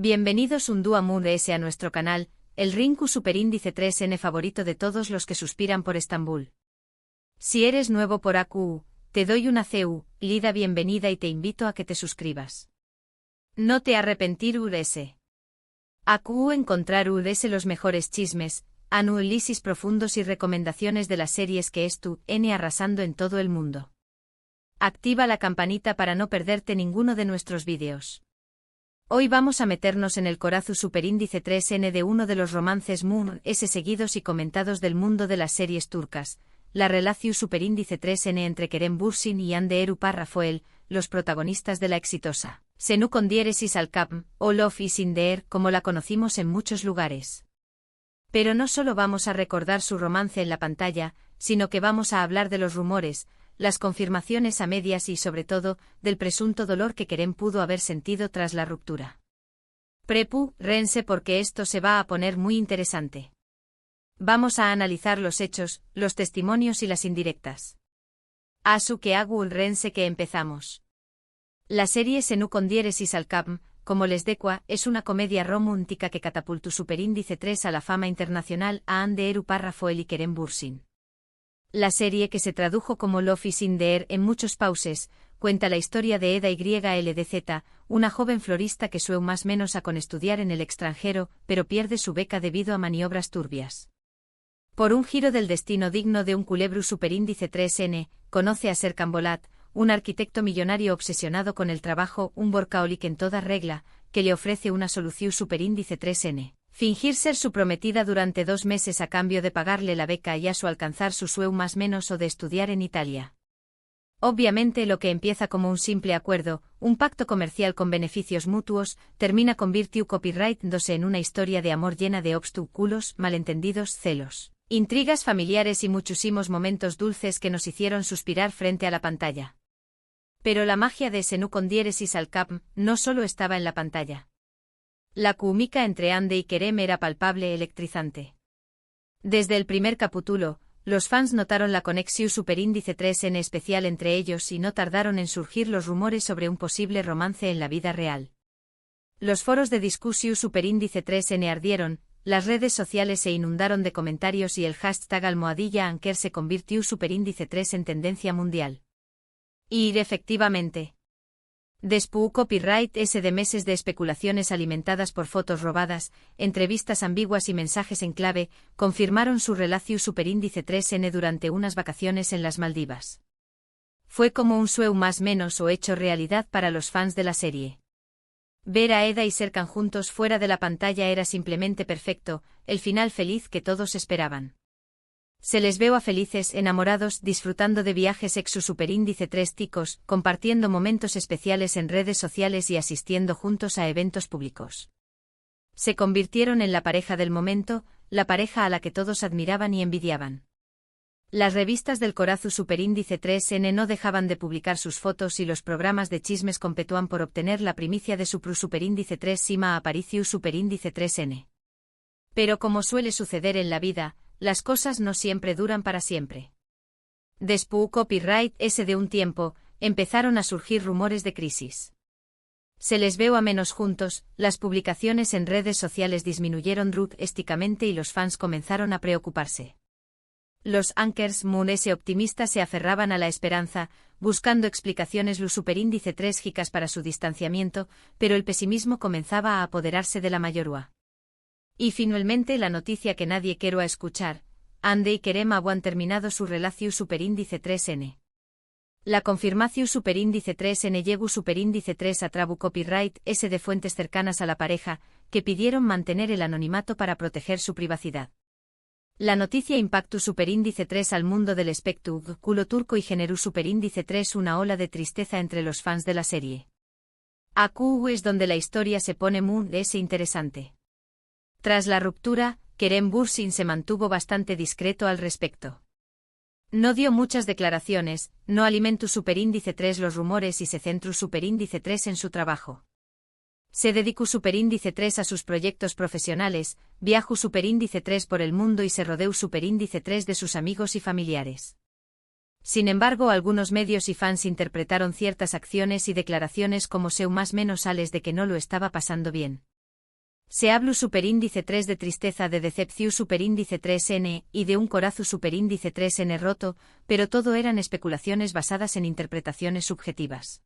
Bienvenidos un día más a nuestro canal, el Rinku Superíndice 3N favorito de todos los que suspiran por Estambul. Si eres nuevo por AQ, te doy una CU-lida bienvenida y te invito a que te suscribas. No te arrepentir URS. AQ encontrar URS los mejores chismes, análisis profundos y recomendaciones de las series que es tu N arrasando en todo el mundo. Activa la campanita para no perderte ninguno de nuestros vídeos. Hoy vamos a meternos en el corazón superíndice 3N de uno de los romances más seguidos y comentados del mundo de las series turcas, la relación superíndice 3N entre Kerem Bürsin y Hande Erupar Rafael, los protagonistas de la exitosa Senu con diéresis al Capm, o Love is in the air, como la conocimos en muchos lugares. Pero no solo vamos a recordar su romance en la pantalla, sino que vamos a hablar de los rumores, las confirmaciones a medias y sobre todo, del presunto dolor que Kerem pudo haber sentido tras la ruptura. Rense porque esto se va a poner muy interesante. Vamos a analizar los hechos, los testimonios y las indirectas. Asu que rense que empezamos. La serie Senu con diéresis al Capm, como les decua, es una comedia romántica que catapultó superíndice 3 a la fama internacional a Hande Erupar Rafael y Kerem Bürsin. La serie, que se tradujo como Love is in the air en muchos pauses, cuenta la historia de Eda YLDZ, una joven florista que sueña más menos a con estudiar en el extranjero, pero pierde su beca debido a maniobras turbias. Por un giro del destino digno de un culebro superíndice 3N, conoce a Serkan Bolat, un arquitecto millonario obsesionado con el trabajo, un workaholic en toda regla, que le ofrece una solución superíndice 3N. Fingir ser su prometida durante 2 meses a cambio de pagarle la beca y a su alcanzar su sueño más menos o de estudiar en Italia. Obviamente lo que empieza como un simple acuerdo, un pacto comercial con beneficios mutuos, termina convirtió copyright-dose en una historia de amor llena de obstáculos, malentendidos, celos, intrigas familiares y muchísimos momentos dulces que nos hicieron suspirar frente a la pantalla. Pero la magia de Senu con diéresis al Capm no solo estaba en la pantalla. La química entre Hande y Kerem era palpable, electrizante. Desde el primer capítulo, los fans notaron la conexión superíndice 3N especial entre ellos y no tardaron en surgir los rumores sobre un posible romance en la vida real. Los foros de discusión superíndice 3N ardieron, las redes sociales se inundaron de comentarios y el hashtag #Anker se convirtió superíndice 3 en tendencia mundial. Y efectivamente. Después copyright de meses de especulaciones alimentadas por fotos robadas, entrevistas ambiguas y mensajes en clave, confirmaron su relación superíndice 3N durante unas vacaciones en las Maldivas. Fue como un sueño más menos o hecho realidad para los fans de la serie. Ver a Eda y Serkan juntos fuera de la pantalla era simplemente perfecto, el final feliz que todos esperaban. Se les veo a felices, enamorados, disfrutando de viajes su superíndice 3 ticos, compartiendo momentos especiales en redes sociales y asistiendo juntos a eventos públicos. Se convirtieron en la pareja del momento, la pareja a la que todos admiraban y envidiaban. Las revistas del corazón superíndice 3N no dejaban de publicar sus fotos y los programas de chismes competúan por obtener la primicia de su superíndice 3 Sima Aparicio superíndice 3N. Pero como suele suceder en la vida, las cosas no siempre duran para siempre. Después copyright de un tiempo, empezaron a surgir rumores de crisis. Se les veo a menos juntos, las publicaciones en redes sociales disminuyeron drásticamente y los fans comenzaron a preocuparse. Los anchors optimistas se aferraban a la esperanza, buscando explicaciones lo superíndice 3 gicas para su distanciamiento, pero el pesimismo comenzaba a apoderarse de la mayoría. Y finalmente la noticia que nadie quiero escuchar, Hande y Kerem han terminado su relación superíndice 3N. La confirmación superíndice 3N llegó superíndice 3 a trabu copyright de fuentes cercanas a la pareja, que pidieron mantener el anonimato para proteger su privacidad. La noticia impactó superíndice 3 al mundo del espectáculo turco y generó superíndice 3 una ola de tristeza entre los fans de la serie. AQ es donde la historia se pone muy interesante. Tras la ruptura, Kerem Bürsin se mantuvo bastante discreto al respecto. No dio muchas declaraciones, no alimentó superíndice 3 los rumores y se centró superíndice 3 en su trabajo. Se dedicó superíndice 3 a sus proyectos profesionales, viajó superíndice 3 por el mundo y se rodeó superíndice 3 de sus amigos y familiares. Sin embargo, algunos medios y fans interpretaron ciertas acciones y declaraciones como seu más menos sales de que no lo estaba pasando bien. Se habla superíndice 3 de tristeza de decepción superíndice 3N y de un corazo superíndice 3N roto, pero todo eran especulaciones basadas en interpretaciones subjetivas.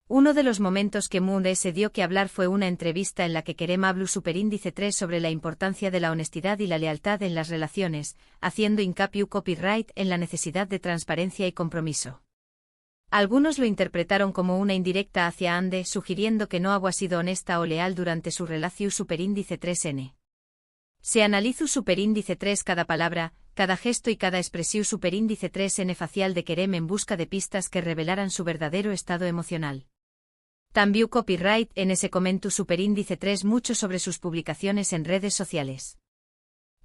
Uno de los momentos que Moon se dio que hablar fue una entrevista en la que Kerem habló superíndice 3 sobre la importancia de la honestidad y la lealtad en las relaciones, haciendo hincapié copyright en la necesidad de transparencia y compromiso. Algunos lo interpretaron como una indirecta hacia Ande, sugiriendo que no había sido honesta o leal durante su relación superíndice 3N. Se analizó superíndice 3 cada palabra, cada gesto y cada expresión superíndice 3N facial de Kerem en busca de pistas que revelaran su verdadero estado emocional. También copyright en ese comento superíndice 3 mucho sobre sus publicaciones en redes sociales.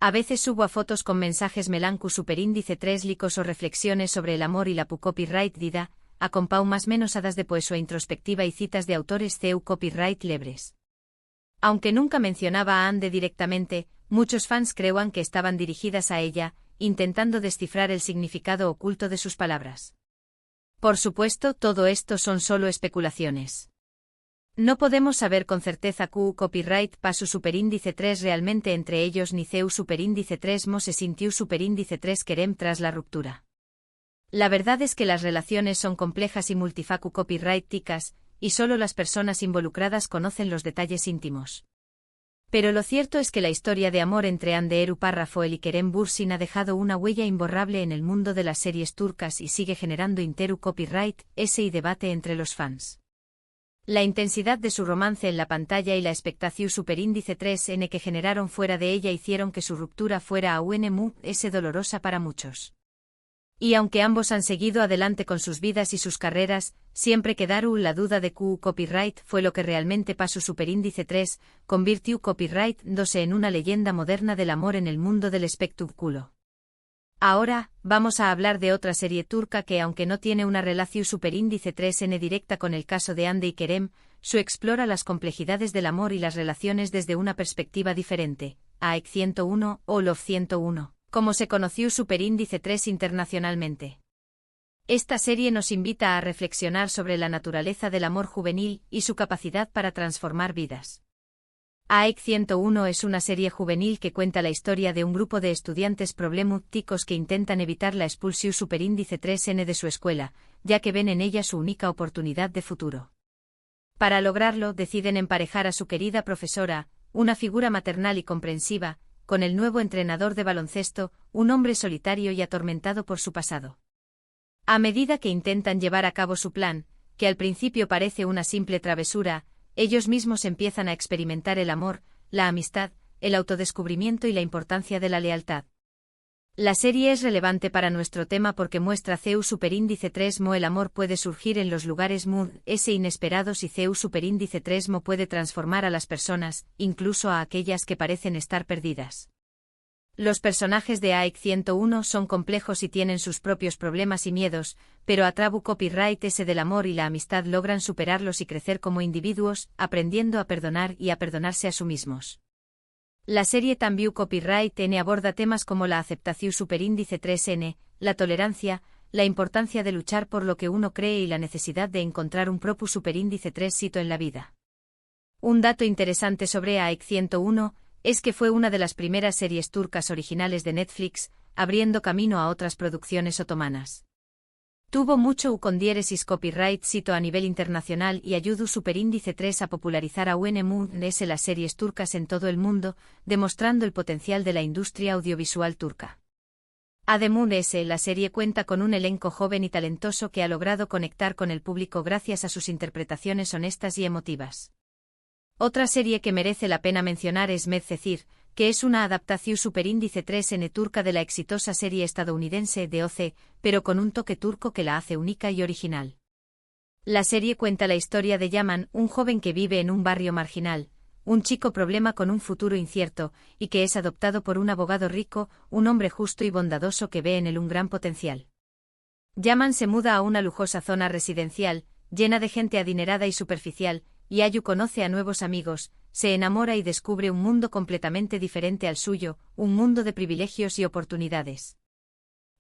A veces subo a fotos con mensajes melancu superíndice 3 licos o reflexiones sobre el amor y la copyright dida, a compau más menos hadas de poesía introspectiva y citas de autores CEU copyright lebres. Aunque nunca mencionaba a Ande directamente, muchos fans creían que estaban dirigidas a ella, intentando descifrar el significado oculto de sus palabras. Por supuesto, todo esto son solo especulaciones. No podemos saber con certeza copyright pasu superíndice 3 realmente entre ellos ni CEU superíndice 3 mo se sintió superíndice 3 Kerem tras la ruptura. La verdad es que las relaciones son complejas y multifacu copyrighticas, y solo las personas involucradas conocen los detalles íntimos. Pero lo cierto es que la historia de amor entre Hande Erupar-Rafael y Kerem Bürsin ha dejado una huella imborrable en el mundo de las series turcas y sigue generando interu copyright, y debate entre los fans. La intensidad de su romance en la pantalla y la expectación superíndice 3N que generaron fuera de ella hicieron que su ruptura fuera aún dolorosa para muchos. Y aunque ambos han seguido adelante con sus vidas y sus carreras, siempre quedaron la duda de copyright fue lo que realmente pasó superíndice 3, convirtió copyright dándose en una leyenda moderna del amor en el mundo del espectáculo. Ahora, vamos a hablar de otra serie turca que aunque no tiene una relación superíndice 3N directa con el caso de Hande y Kerem, su explora las complejidades del amor y las relaciones desde una perspectiva diferente, AEK 101 o Love 101. Como se conoció superíndice 3 internacionalmente. Esta serie nos invita a reflexionar sobre la naturaleza del amor juvenil y su capacidad para transformar vidas. AEK 101 es una serie juvenil que cuenta la historia de un grupo de estudiantes problemáticos que intentan evitar la expulsión superíndice 3N de su escuela, ya que ven en ella su única oportunidad de futuro. Para lograrlo, deciden emparejar a su querida profesora, una figura maternal y comprensiva, con el nuevo entrenador de baloncesto, un hombre solitario y atormentado por su pasado. A medida que intentan llevar a cabo su plan, que al principio parece una simple travesura, ellos mismos empiezan a experimentar el amor, la amistad, el autodescubrimiento y la importancia de la lealtad. La serie es relevante para nuestro tema porque muestra CEU superíndice 3 mo el amor puede surgir en los lugares inesperados y CEU superíndice 3 mo puede transformar a las personas, incluso a aquellas que parecen estar perdidas. Los personajes de AEK 101 son complejos y tienen sus propios problemas y miedos, pero a través copyright del amor y la amistad logran superarlos y crecer como individuos, aprendiendo a perdonar y a perdonarse a sí mismos. La serie también copyright N aborda temas como la aceptación superíndice 3N, la tolerancia, la importancia de luchar por lo que uno cree y la necesidad de encontrar un propio superíndice 3 sito en la vida. Un dato interesante sobre AEK 101 es que fue una de las primeras series turcas originales de Netflix, abriendo camino a otras producciones otomanas. Tuvo mucho con diéresis copyright sito a nivel internacional y ayudó superíndice 3 a popularizar a las series turcas en todo el mundo, demostrando el potencial de la industria audiovisual turca. Además, la serie cuenta con un elenco joven y talentoso que ha logrado conectar con el público gracias a sus interpretaciones honestas y emotivas. Otra serie que merece la pena mencionar es Medcezir, que es una adaptación superíndice 3N turca de la exitosa serie estadounidense de OC, pero con un toque turco que la hace única y original. La serie cuenta la historia de Yaman, un joven que vive en un barrio marginal, un chico problema con un futuro incierto, y que es adoptado por un abogado rico, un hombre justo y bondadoso que ve en él un gran potencial. Yaman se muda a una lujosa zona residencial, llena de gente adinerada y superficial, y Ayu conoce a nuevos amigos, se enamora y descubre un mundo completamente diferente al suyo, un mundo de privilegios y oportunidades.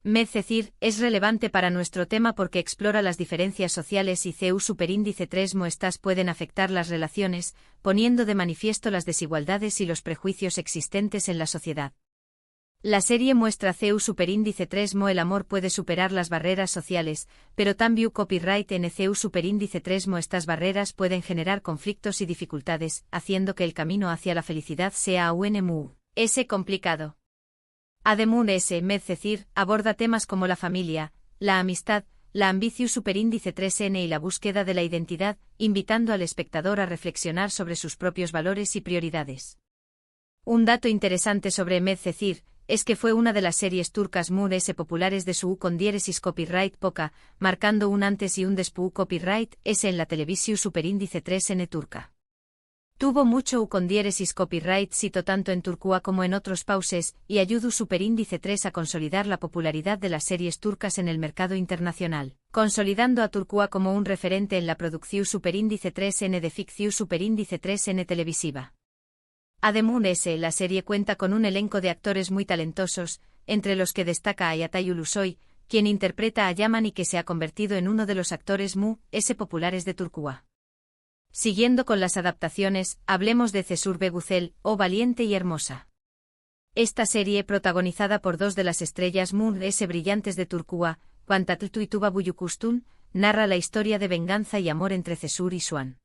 Medcezir es relevante para nuestro tema porque explora las diferencias sociales y CEU superíndice 3 Moestas pueden afectar las relaciones, poniendo de manifiesto las desigualdades y los prejuicios existentes en la sociedad. La serie muestra CEU superíndice 3 Mo el amor puede superar las barreras sociales, pero también copyright en CEU superíndice 3 Mo estas barreras pueden generar conflictos y dificultades, haciendo que el camino hacia la felicidad sea aún complicado. Ademún Medcezir aborda temas como la familia, la amistad, la ambición superíndice 3N y la búsqueda de la identidad, invitando al espectador a reflexionar sobre sus propios valores y prioridades. Un dato interesante sobre Medcezir es que fue una de las series turcas muy populares de su con diéresis copyright poca, marcando un antes y un después copyright en la televisión superíndice 3N turca. Tuvo mucho con diéresis copyright cito tanto en Turcua como en otros pauses, y ayudó superíndice 3 a consolidar la popularidad de las series turcas en el mercado internacional, consolidando a Turcua como un referente en la producción superíndice 3N de ficción superíndice 3N televisiva. Ademún la serie cuenta con un elenco de actores muy talentosos, entre los que destaca Ayatay Ulusoy, quien interpreta a Yaman y que se ha convertido en uno de los actores populares de Turcua. Siguiendo con las adaptaciones, hablemos de Cesur Beguzel, o Valiente y Hermosa. Esta serie, protagonizada por dos de las estrellas brillantes de Turcua, Pantatlu y Tuba Buyukustun, narra la historia de venganza y amor entre Cesur y Suan.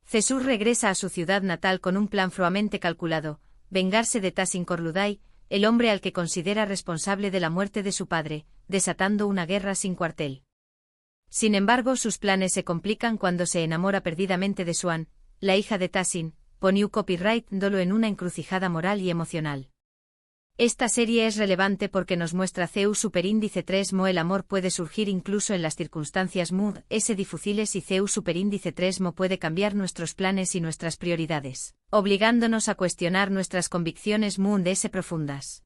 Cesur regresa a su ciudad natal con un plan froamente calculado, vengarse de Tasin Korluday, el hombre al que considera responsable de la muerte de su padre, desatando una guerra sin cuartel. Sin embargo, sus planes se complican cuando se enamora perdidamente de Suan, la hija de Tasin, poniendo copyright dolo en una encrucijada moral y emocional. Esta serie es relevante porque nos muestra CEU superíndice 3 Mo el amor puede surgir incluso en las circunstancias difíciles y CEU superíndice 3 Mo puede cambiar nuestros planes y nuestras prioridades, obligándonos a cuestionar nuestras convicciones profundas.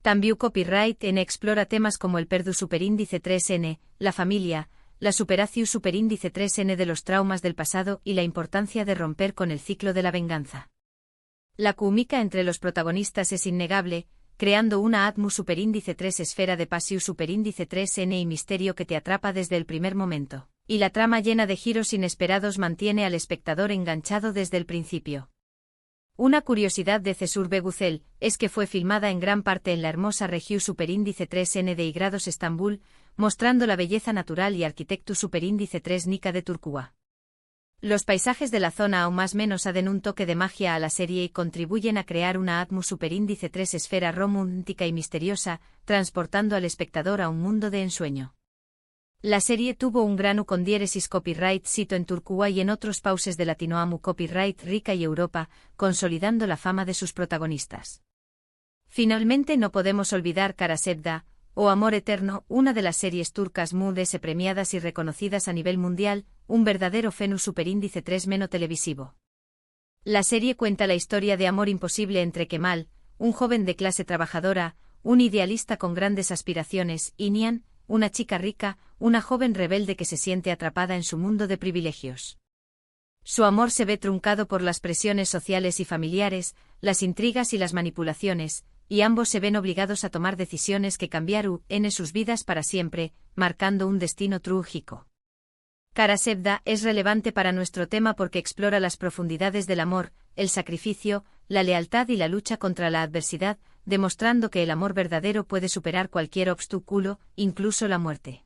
También copyright en explora temas como el perdu superíndice 3N, la familia, la superación superíndice 3N de los traumas del pasado y la importancia de romper con el ciclo de la venganza. La química entre los protagonistas es innegable, creando una atmu superíndice 3 esfera de pasión superíndice 3N y misterio que te atrapa desde el primer momento, y la trama llena de giros inesperados mantiene al espectador enganchado desde el principio. Una curiosidad de Cesur Beguzel es que fue filmada en gran parte en la hermosa región superíndice 3N de Igrados Estambul, mostrando la belleza natural y arquitecto superíndice 3 Nika de Turcua. Los paisajes de la zona aún más menos aden un toque de magia a la serie y contribuyen a crear una atmu superíndice 3 esfera romántica y misteriosa, transportando al espectador a un mundo de ensueño. La serie tuvo un gran con diéresis copyright cito en Turcua y en otros pauses de Latinoamu copyright Rica y Europa, consolidando la fama de sus protagonistas. Finalmente no podemos olvidar Karasevda, o Amor Eterno, una de las series turcas premiadas y reconocidas a nivel mundial, un verdadero fenómeno superíndice 3 meno televisivo. La serie cuenta la historia de amor imposible entre Kemal, un joven de clase trabajadora, un idealista con grandes aspiraciones, y Nihan, una chica rica, una joven rebelde que se siente atrapada en su mundo de privilegios. Su amor se ve truncado por las presiones sociales y familiares, las intrigas y las manipulaciones, y ambos se ven obligados a tomar decisiones que cambiaron sus vidas para siempre, marcando un destino trágico. Karasevda es relevante para nuestro tema porque explora las profundidades del amor, el sacrificio, la lealtad y la lucha contra la adversidad, demostrando que el amor verdadero puede superar cualquier obstáculo, incluso la muerte.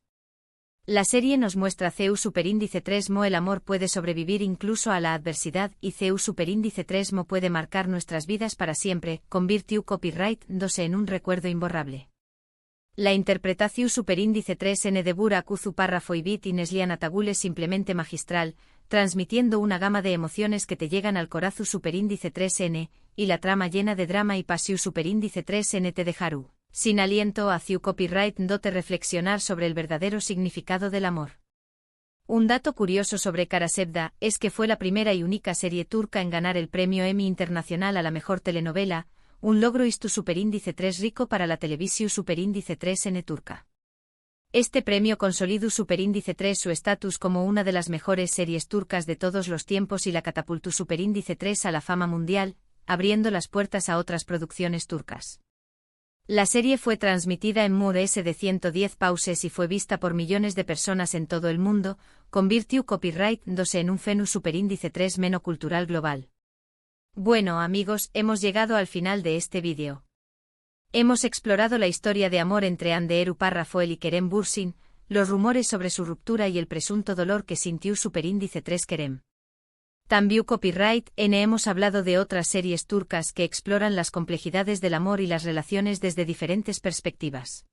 La serie nos muestra CEU superíndice 3 Mo el amor puede sobrevivir incluso a la adversidad y CEU superíndice 3 Mo puede marcar nuestras vidas para siempre, convirtió copyright dándose en un recuerdo imborrable. La interpretación superíndice 3N de Burak Uzuparrafo y Bit y Neslihan Atagul es simplemente magistral, transmitiendo una gama de emociones que te llegan al corazón superíndice 3N, y la trama llena de drama y pasión superíndice 3N te dejaru sin aliento hacia copyright dote reflexionar sobre el verdadero significado del amor. Un dato curioso sobre Karasevda es que fue la primera y única serie turca en ganar el premio Emmy Internacional a la mejor telenovela, un logro istu superíndice 3 rico para la televisión superíndice 3N turca. Este premio consolidó superíndice 3 su estatus como una de las mejores series turcas de todos los tiempos y la catapultó superíndice 3 a la fama mundial, abriendo las puertas a otras producciones turcas. La serie fue transmitida en More S de 110 pauses y fue vista por millones de personas en todo el mundo, convirtió copyright-dose en un fenus superíndice 3 menocultural global. Bueno amigos, hemos llegado al final de este vídeo. Hemos explorado la historia de amor entre Anderu Parrafoel y Kerem Bürsin, los rumores sobre su ruptura y el presunto dolor que sintió superíndice 3 Kerem. También copyright N hemos hablado de otras series turcas que exploran las complejidades del amor y las relaciones desde diferentes perspectivas.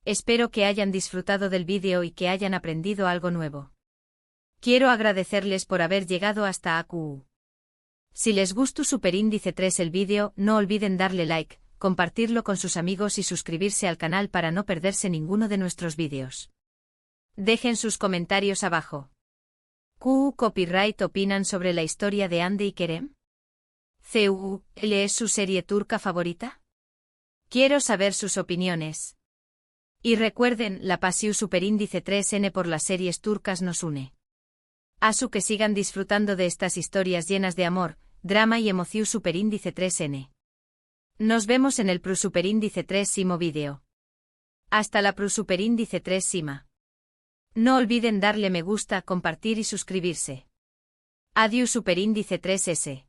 Espero que hayan disfrutado del vídeo y que hayan aprendido algo nuevo. Quiero agradecerles por haber llegado hasta AQU. Si les gustó superíndice 3 el vídeo, no olviden darle like, compartirlo con sus amigos y suscribirse al canal para no perderse ninguno de nuestros vídeos. Dejen sus comentarios abajo. Copyright opinan sobre la historia de Hande y Kerem? ¿Es su serie turca favorita? Quiero saber sus opiniones. Y recuerden, la pasión superíndice 3N por las series turcas nos une. Asu que sigan disfrutando de estas historias llenas de amor, drama y emoción superíndice 3N. Nos vemos en el superíndice 3 Simo vídeo. Hasta la superíndice 3 Sima. No olviden darle me gusta, compartir y suscribirse. Adiós superíndice 3S.